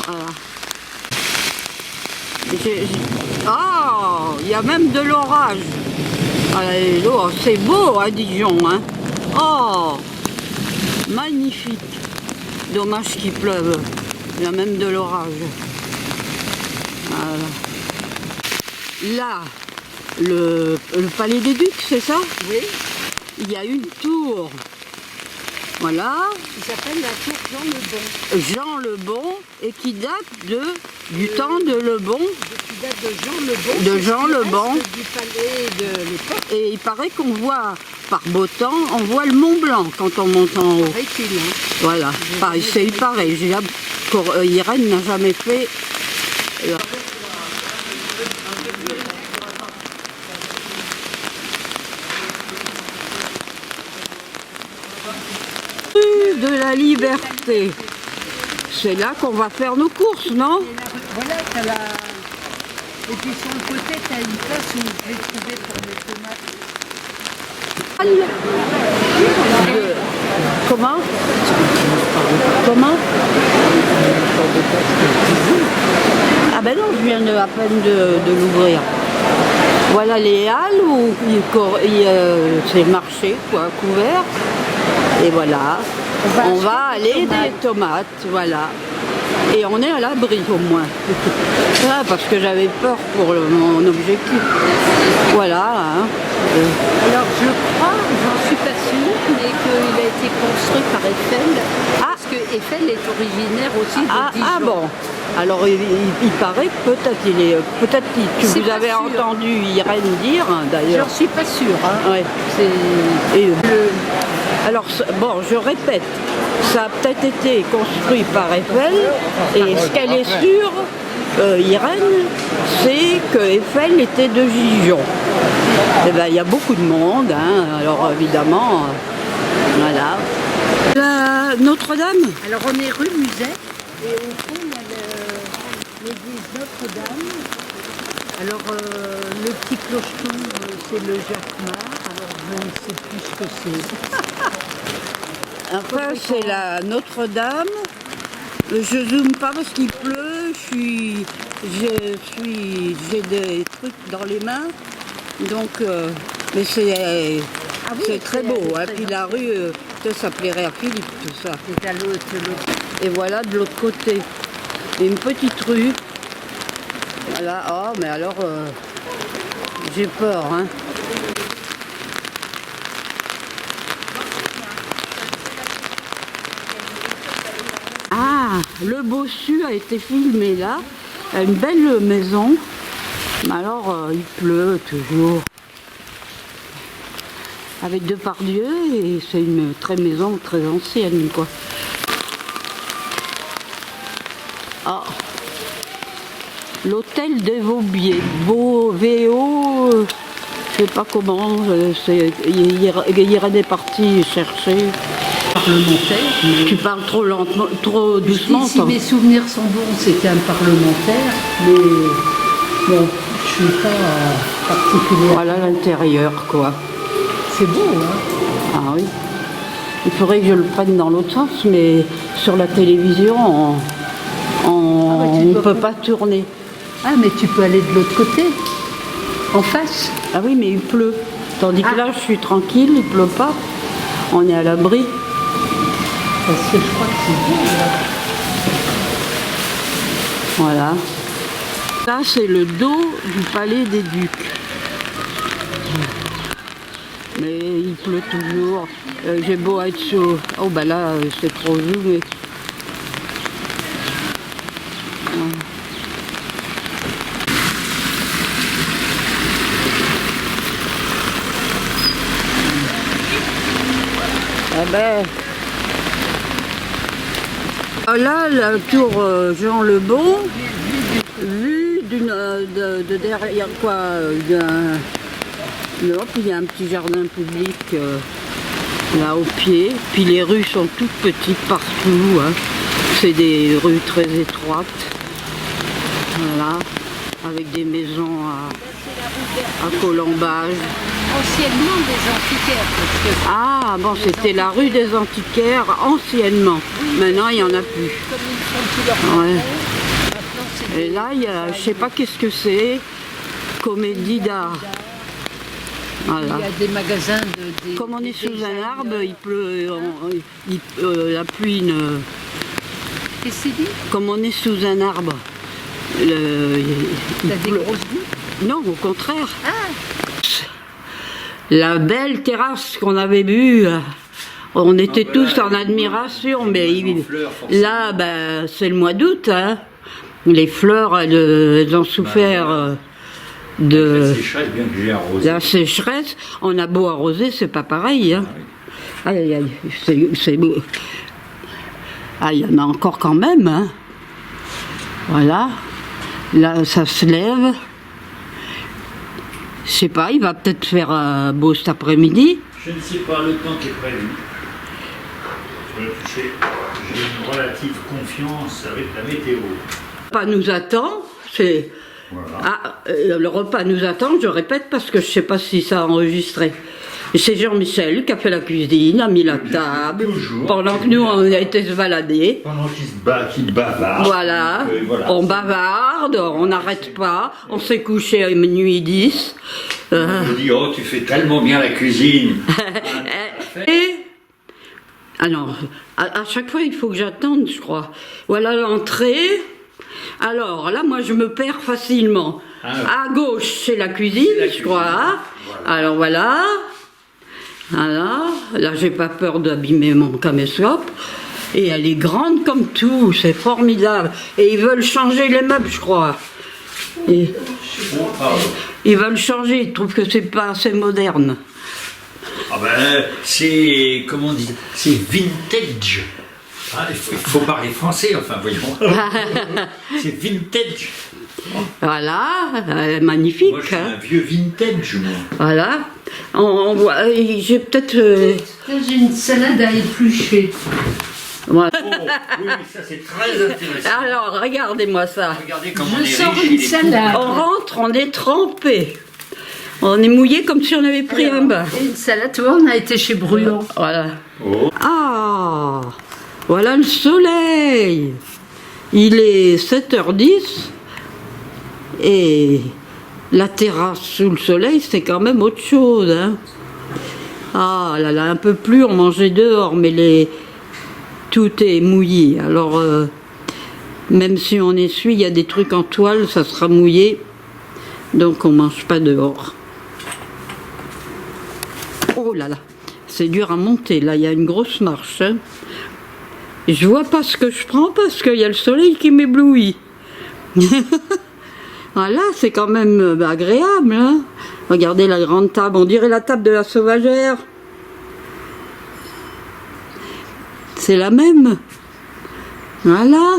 Voilà. Oh, il y a même de l'orage. Oh, c'est beau à Dijon, hein. Oh, magnifique. Dommage qu'il pleuve. Il y a même de l'orage. Voilà. Là, le Palais des Ducs, c'est ça? Oui. Il y a une tour. Voilà. Qui s'appelle la tour Jean le Bon. Jean le Bon, et qui date du temps de Le Bon. Qui date de Jean le Bon. De Jean le Bon. Du palais de l'époque. Et il paraît qu'on voit, par beau temps, on voit le Mont Blanc quand on monte en haut. Paraît-il, hein. Voilà. Il paraît. Irène n'a jamais fait. Rue de la Liberté. C'est là qu'on va faire nos courses, non? Voilà, t'as la... Et puis sur le côté, t'as une place où je vais trouver pour mes tomates. Comment? Comment? Ah ben non, je viens à peine de l'ouvrir. Voilà les halles où c'est le marché, quoi, couvert. Et voilà, on va aller des tomates, voilà. Et on est à l'abri au moins. Ah, parce que j'avais peur pour mon objectif. Voilà. Hein. Alors je crois, j'en suis pas sûre, mais qu'il a été construit par Eiffel. Parce que Eiffel est originaire aussi de Dijon. Ah bon. Alors il paraît peut-être que vous avez entendu Irène dire d'ailleurs. J'en suis pas sûre. Hein. Ouais. Alors bon, je répète, ça a peut-être été construit par Eiffel, et ce qu'elle est sûre, Irène, c'est que Eiffel était de Dijon. Et ben il y a beaucoup de monde, hein, alors évidemment, voilà. Notre-Dame. Alors on est rue Musette, et au fond il y a l'église Notre-Dame. Alors le petit clocheton, c'est le Jacquemart, alors je ne sais plus ce que c'est. Enfin, c'est la Notre-Dame. Je zoome pas parce qu'il pleut. J'ai des trucs dans les mains. Donc, mais c'est très beau. Hein. Puis la rue, ça plairait à Philippe, tout ça. Et voilà de l'autre côté. Une petite rue. Voilà. Oh, mais alors, j'ai peur, hein. Ah, le bossu a été filmé là. Une belle maison. Mais alors, il pleut toujours. Avec Depardieu, et c'est une maison très ancienne, quoi. Ah, l'hôtel des Vaubiers. VO, je sais pas comment. Irène est partie chercher. Parlementaire. Mais... Tu parles trop lentement, trop doucement. Si mes souvenirs sont bons, c'était un parlementaire, mais bon, je suis pas particulière. Voilà l'intérieur, quoi. C'est beau, hein? Ah oui. Il faudrait que je le prenne dans l'autre sens, mais sur la télévision, on ne peut pas tourner. Ah, mais tu peux aller de l'autre côté, en face. Ah oui, mais il pleut. Tandis que là, je suis tranquille, il pleut pas. On est à l'abri. Parce que je crois que c'est beau, là. Voilà. Là, c'est le dos du Palais des Ducs. Mais il pleut toujours. J'ai beau être chaud. Oh, bah là, c'est trop zoomé. Ah ben... Là, la tour Jean le Bon, vue de derrière quoi, il y a un petit jardin public là au pied, puis les rues sont toutes petites partout, hein. C'est des rues très étroites, voilà, avec des maisons à colombage. Anciennement des antiquaires. Parce que... Ah bon, c'était la rue des antiquaires anciennement. Maintenant, il n'y en a plus. Comme ils font tout leur ouais. c'est Et là, il y a, je sais pas qu'est-ce que c'est, comédie d'art. Voilà. il y a des magasins de... Comme on est sous un designers. arbre, il pleut, la pluie ne... Qu'est-ce que c'est dit? Comme on est sous un arbre, il T'as des pleut. grosses gouttes? Non, au contraire. Ah, La belle terrasse qu'on avait vue, on était tous en admiration, mais là, ben, c'est le mois d'août. Hein. Les fleurs, elles ont souffert de Bien que j'ai arrosé. la sécheresse. On a beau arroser, c'est pas pareil. Hein. Aïe, aïe, aïe, c'est beau. Ah, il y en a encore quand même. Hein. Voilà. Là, ça se lève. Je sais pas, il va peut-être faire beau cet après-midi. Je ne sais pas le temps qui est prévu. J'ai une relative confiance avec la météo. Le repas nous attend, c'est... Voilà. Ah, le repas nous attend, je répète, parce que je sais pas si ça a enregistré. Et c'est Jean-Michel qui a fait la cuisine, a mis la table, toujours. pendant que nous, on a été se balader. Pendant qu'il bavarde. Voilà, Voilà. on bavarde, on n'arrête pas, on s'est couché à minuit 10. On me dit, oh, tu fais tellement bien la cuisine. Et alors, à chaque fois, il faut que j'attende, je crois. Voilà l'entrée. Alors, là, moi, je me perds facilement. Ah. À gauche, c'est la cuisine, je crois. Voilà. Alors, voilà. Voilà. Là, j'ai pas peur d'abîmer mon caméscope. Et elle est grande comme tout, c'est formidable. Et ils veulent changer les meubles, je crois. Et Bon, pardon. ils veulent changer, ils trouvent que c'est pas assez moderne. Ah ben, c'est, comment on dit, c'est vintage. Ah, il faut parler français, enfin, voyons. C'est vintage. Voilà, elle est magnifique. Moi, je suis Hein. un vieux vintage, moi. Voilà. On voit, j'ai peut-être... là j'ai une salade à éplucher. voilà. Oh, oui, ça c'est très intéressant. Alors, regardez-moi ça. Regardez comment on Je est sors riche, une il est salade. On rentre, on est trempé. On est mouillé comme si on avait pris un bain. Et une salade, tu vois, on a été chez Bruant. Voilà. Oh. Ah, voilà le soleil. Il est 7h10 et la terrasse sous le soleil, c'est quand même autre chose. Hein. Ah là là, un peu plus, on mangeait dehors, mais tout est mouillé. Alors, même si on essuie, il y a des trucs en toile, ça sera mouillé. Donc, on mange pas dehors. Oh là là, c'est dur à monter. Là, il y a une grosse marche. Hein. Je vois pas ce que je prends parce qu'il y a le soleil qui m'éblouit. Voilà, c'est quand même agréable. Hein. Regardez la grande table, on dirait la table de la sauvagère. C'est la même. Voilà.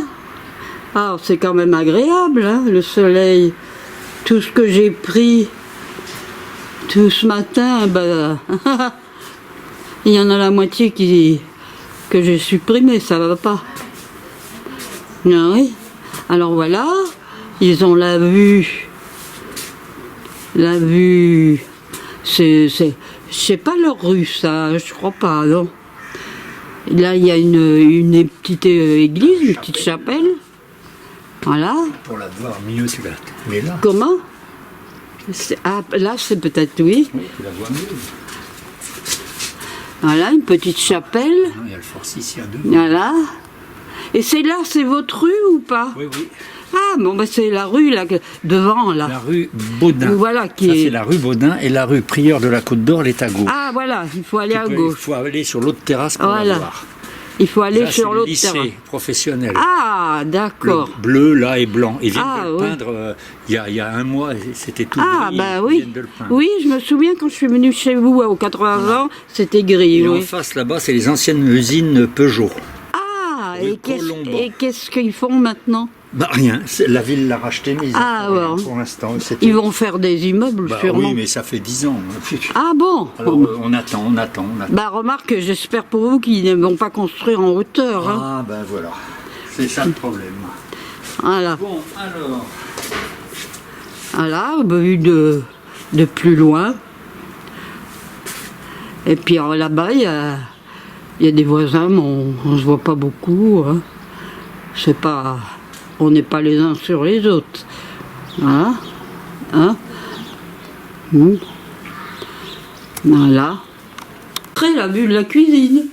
Ah, c'est quand même agréable, hein, le soleil. Tout ce que j'ai pris tout ce matin, ben, il y en a la moitié que j'ai supprimé, ça va pas. Ah oui. Alors voilà, ils ont la vue. La vue, c'est, je sais pas leur rue ça, je crois pas, non. Là il y a une petite église, une petite chapelle. Voilà. Pour la voir mieux, tu la mets là. Comment? Ah, là c'est peut-être oui. Oui, tu la vois mieux. Voilà, une petite chapelle. Non, il y a le forsythia deux. Voilà. Et c'est là, c'est votre rue ou pas? Oui, oui. Ah, bon, bah c'est la rue là, devant là. La rue Baudin. Voilà, qui Ça, est- c'est la rue Baudin et la rue Prieur de la Côte d'Or, elle est à gauche. Ah, voilà, il faut aller à Il gauche. faut aller sur l'autre terrasse pour Voilà. la voir. Il faut aller Là, sur c'est le l'autre lycée terrain. professionnel. Ah, Le d'accord. bleu, là, et blanc. Ils viennent Ah, de le oui. peindre il y a un mois, c'était tout Ah, gris. bah Ils oui. viennent de le peindre. Oui, je me souviens quand je suis venue chez vous aux 80 ans, c'était gris, Et en oui. face, là-bas, c'est les anciennes usines Peugeot. Ah, Rue et Colomban. qu'est-ce qu'ils font maintenant? Bah rien, la ville l'a racheté, mais ils Ah, en font rien ouais. pour l'instant. C'était- Ils vont faire des immeubles, Bah sûrement. oui, mais ça fait 10 ans. Ah bon? Alors on attend. Bah remarque, j'espère pour vous qu'ils ne vont pas construire en hauteur. Hein. Ah ben voilà, c'est ça le problème. Voilà. Bon, alors... Voilà, vu de plus loin. Et puis là-bas, il y a des voisins, mais on ne se voit pas beaucoup. Hein. C'est pas... on n'est pas les uns sur les autres. Voilà. Hein? Voilà. Après la vue de la cuisine,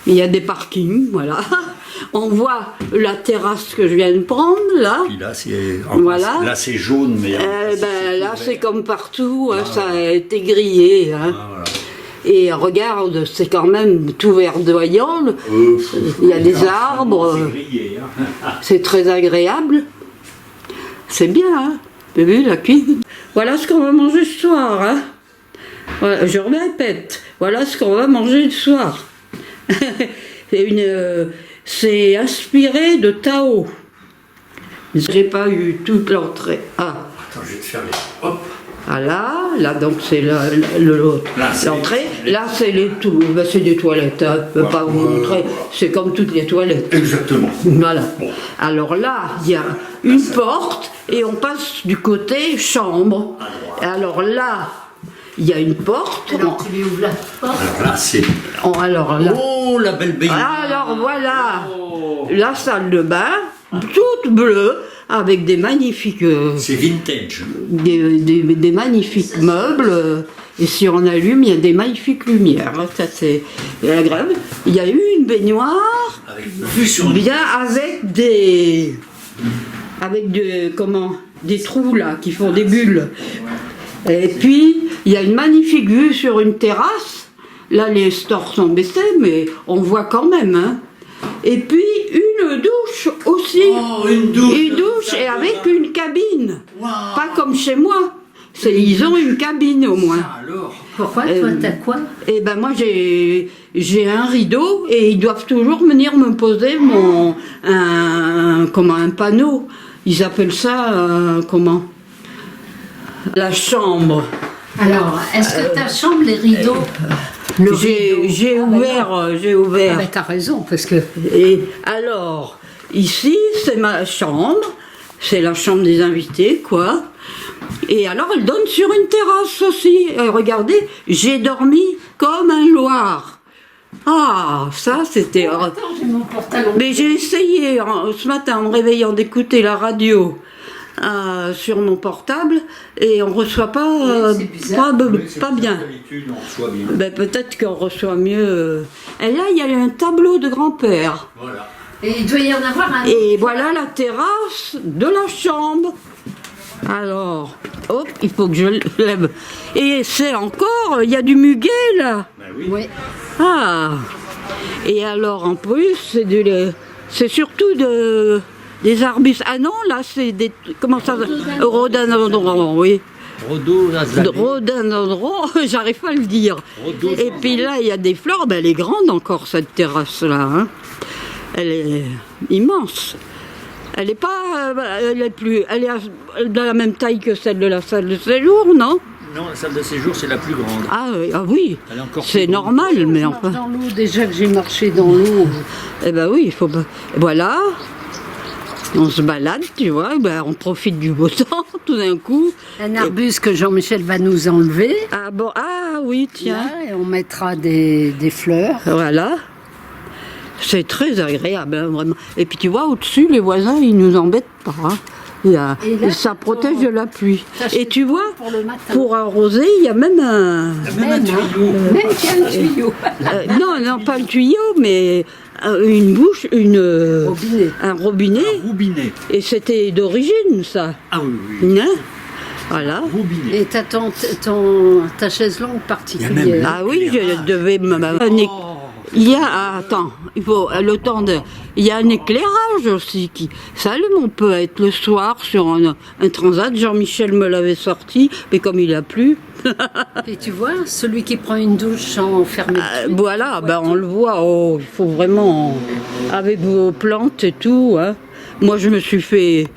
il y a des parkings, voilà. On voit la terrasse que je viens de prendre, là. Puis là, c'est Voilà. là, c'est jaune, mais Là, c'est comme partout, hein, ça a été grillé. Hein. voilà. Et regarde, c'est quand même tout verdoyant. Il y a des arbres. C'est grillé, hein. C'est très agréable. C'est bien, hein. T'as vu la cuisine? Voilà ce qu'on va manger ce soir, hein. Voilà, je répète, voilà ce qu'on va manger le soir. C'est inspiré de Tao. J'ai pas eu toute l'entrée. Ah, Attends, je vais te faire les... Hop. là donc c'est l'autre. Là, c'est L'entrée, les- là c'est c'est des toilettes, hein. Je ne peux pas vous montrer, c'est comme toutes les toilettes. Exactement. Voilà. Bon. Alors là, il y a une porte et on passe du côté chambre. Alors là, il y a une porte. Alors tu lui ouvres la porte. Alors là, c'est... Alors là. Oh, la belle baignoire. Alors voilà, Oh. la salle de bain, toute bleue, avec des magnifiques, C'est vintage. des magnifiques meubles. Et si on allume, il y a des magnifiques lumières. Ça c'est agréable. Il y a eu une baignoire. Avec vue sur Bien avec des trous là qui font des bulles. Et puis il y a une magnifique vue sur une terrasse. Là les stores sont baissés, mais on voit quand même. Hein. Et puis une douche aussi. Oh, une douche. Une douche et avec une cabine. Wow. Pas comme chez moi. Ils ont une cabine au moins. Ah, alors. Pourquoi toi t'as quoi? Et ben moi j'ai un rideau et ils doivent toujours venir me poser un panneau. Ils appellent ça comment? La chambre. Alors, est-ce que ta chambre, les rideaux le rideau. J'ai ouvert, j'ai Ah ouvert. ben, t'as raison, parce que Et alors, ici, c'est ma chambre. C'est la chambre des invités, quoi. Et alors, elle donne sur une terrasse aussi. Et regardez, j'ai dormi comme un loir. Ah, ça, c'était... attends, j'ai mon pantalon. Mais j'ai essayé ce matin, en me réveillant, d'écouter la radio sur mon portable. Et on ne reçoit pas, Oui, c'est bizarre. pas bien. D'habitude, on reçoit bien. Ben, peut-être qu'on reçoit mieux. Et là, il y a un tableau de grand-père. Voilà. Et il doit y en avoir un. Et voilà la terrasse de la chambre. Alors, hop, il faut que je lève. Et c'est encore, il y a du muguet là. Ben oui. Oui. Ah. Et alors, en plus, c'est surtout des arbustes. Ah non, là, c'est des... Comment ça s'appelle? Rhododendron, oui. Rhododendron, j'arrive pas à le dire. Et puis là, il y a des fleurs. Ben, elle est grande encore, cette terrasse-là. Hein. Elle est immense. Elle est pas... elle est de la même taille que celle de la salle de séjour, non? Non, la salle de séjour, c'est la plus grande. Ah oui, Elle est encore c'est plus grande. normal, mais Je marche enfin... dans l'eau, déjà que j'ai marché dans l'eau. Eh ben oui, il faut... Voilà, on se balade, tu vois, ben on profite du beau temps, tout d'un coup. Un arbuste que Jean-Michel va nous enlever. Ah bon, ah oui, tiens, Là, et on mettra des fleurs. voilà. C'est très agréable, hein, vraiment. Et puis tu vois, au-dessus, les voisins, ils nous embêtent pas. Hein. Et là, Ça protège de la pluie. Et tu vois, pour le matin. pour arroser, il y a même un... Même un tuyau. Même qu'il y a un tuyau. non, pas le tuyau, mais une bouche, Robinet. un robinet. Roubinet. Et c'était d'origine, ça. Ah oui, oui. Hein. Voilà. Roubinet. Et t'as ta chaise longue Il y a même particulière. Ah oui, je devais il y a, attends, il faut le temps de... Il y a un éclairage aussi qui s'allume, on peut être le soir sur un transat, Jean-Michel me l'avait sorti, mais comme il a plu, Et tu vois, celui qui prend une douche sans fermer le tuyau. voilà, ben on le voit, oh, il faut vraiment, avec vos plantes et tout, hein. Moi je me suis fait